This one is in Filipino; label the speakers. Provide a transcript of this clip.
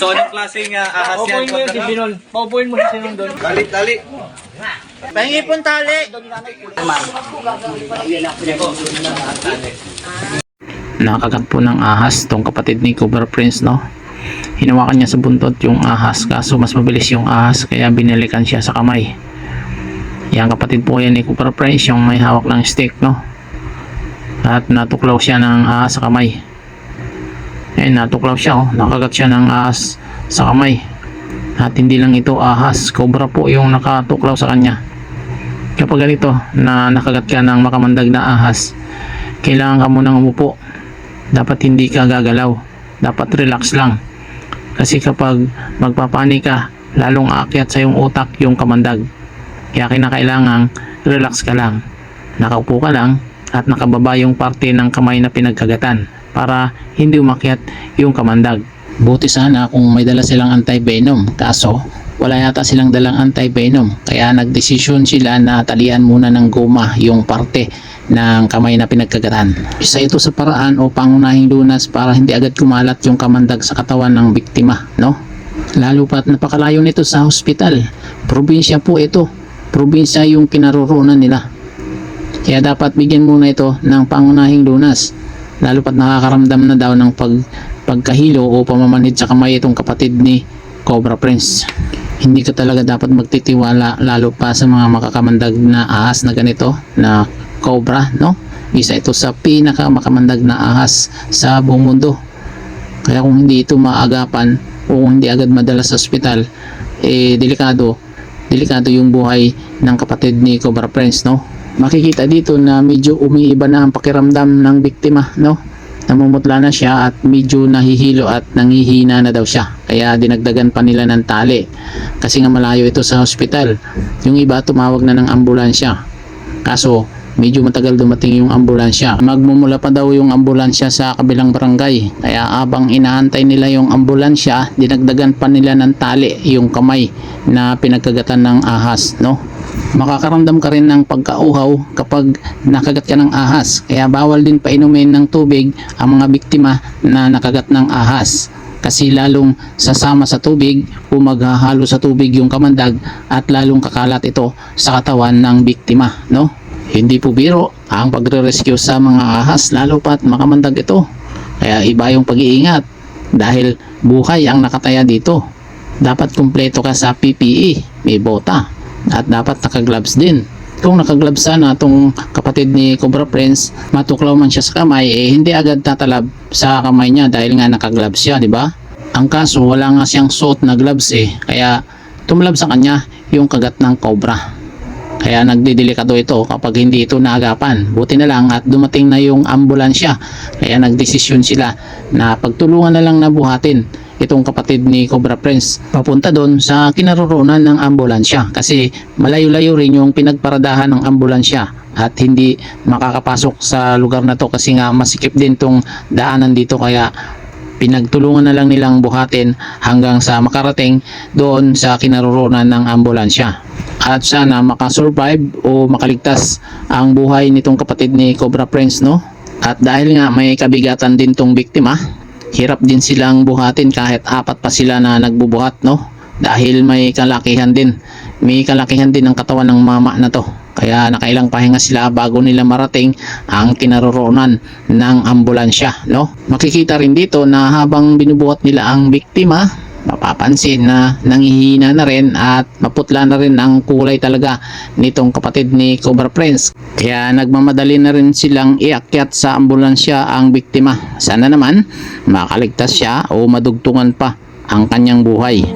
Speaker 1: So, anong klaseng ahas yan?
Speaker 2: Paupuin mo yung si Binol. Paupuin mo si Sinong doon.
Speaker 1: Dali.
Speaker 2: Pahingi pong tali.
Speaker 3: Nakagat po ng ahas tong kapatid ni Cobra Prince, no? Hinawakan niya sa buntot yung ahas, kaso mas mabilis yung ahas kaya binalikan siya sa kamay. Yan, kapatid po yan ni Cobra Prince, yung may hawak ng stick, no? At natuklaw siya ng ahas sa kamay. Ayun, natuklaw siya, oh. Nakagat siya ng ahas sa kamay. At hindi lang ito ahas, cobra po yung nakatuklaw sa kanya. Kapag ganito na nakagat ka ng makamandag na ahas, kailangan ka munang umupo. Dapat hindi ka gagalaw, dapat relax lang. Kasi kapag magpapanik ka, lalong aakyat sa iyong utak yung kamandag. Kaya kinakailangan relax ka lang, nakaupo ka lang at nakababa yung parte ng kamay na pinagkagatan para hindi umakyat yung kamandag. Buti sana kung may dala silang anti-venom, kaso wala yata silang dalang anti-venom, kaya nagdesisyon sila na talian muna ng goma yung parte ng kamay na pinagkagatan. Isa ito sa paraan o pangunahing lunas para hindi agad kumalat yung kamandag sa katawan ng biktima, no? Lalo pat napakalayo nito sa hospital. Probinsya po ito. Probinsya yung kinaroroonan nila. Kaya dapat bigyan muna ito ng pangunahing lunas. Lalo pat nakakaramdam na daw ng pagkahilo o pamamanhid sa kamay itong kapatid ni Cobra Prince. Hindi ka talaga dapat magtitiwala lalo pa sa mga makakamandag na ahas na ganito na cobra, no? Isa ito sa pinaka makamandag na ahas sa buong mundo. Kaya kung hindi ito maagapan o hindi agad madala sa ospital, delikado yung buhay ng kapatid ni Cobra Prince, no? Makikita dito na medyo umiiba na ang pakiramdam ng biktima, no? Namumutla na siya at medyo nahihilo at nangihina na daw siya. Kaya dinagdagan pa nila ng tali. Kasi nga malayo ito sa hospital. Yung iba tumawag na ng ambulansya. Kaso medyo matagal dumating yung ambulansya. Magmumula pa daw yung ambulansya sa kabilang barangay. Kaya abang inaantay nila yung ambulansya, dinagdagan pa nila ng tali yung kamay na pinagkagatan ng ahas, no? Makakaramdam ka rin ng pagkauhaw kapag nakagat ka ng ahas. Kaya bawal din painumin ng tubig ang mga biktima na nakagat ng ahas. Kasi lalong sasama sa tubig o maghahalo sa tubig yung kamandag at lalong kakalat ito sa katawan ng biktima, no? Hindi po biro ang pagre-rescue sa mga ahas, lalo pat makamandag ito. Kaya iba yung pag-iingat dahil buhay ang nakataya dito. Dapat kumpleto ka sa PPE, may bota at dapat naka-gloves din. Kung naka-gloves sana itong kapatid ni Cobra Prince, matuklaw man siya sa kamay, hindi agad tatalab sa kamay niya dahil nga naka-gloves siya, di ba? Ang kaso wala nga siyang suot na gloves kaya tumlab sa kanya yung kagat ng cobra. Kaya nagdidelikado ito kapag hindi ito naagapan. Buti na lang at dumating na yung ambulansya. Kaya nagdesisyon sila na pagtulungan na lang na buhatin itong kapatid ni Cobra Prince papunta doon sa kinaroroonan ng ambulansya. Kasi malayo-layo rin yung pinagparadahan ng ambulansya at hindi makakapasok sa lugar na to kasi nga masikip din tong daanan dito. Kaya pinagtulungan na lang nilang buhatin hanggang sa makarating doon sa kinaroroonan ng ambulansya. At sana makasurvive o makaligtas ang buhay nitong kapatid ni Cobra Prince, no? At dahil nga may kabigatan din tong biktima, hirap din silang buhatin kahit apat pa sila na nagbubuhat, no? Dahil may kalakihan din. May kalakihan din ang katawan ng mama na to. Kaya nakailang pahinga sila bago nila marating ang kinaroroonan ng ambulansya, no? Makikita rin dito na habang binubuhat nila ang biktima, mapapansin na nangihina na rin at maputla na rin ang kulay talaga nitong kapatid ni Cobra Prince. Kaya nagmamadali na rin silang iakyat sa ambulansya ang biktima. Sana naman makaligtas siya o madugtungan pa ang kanyang buhay.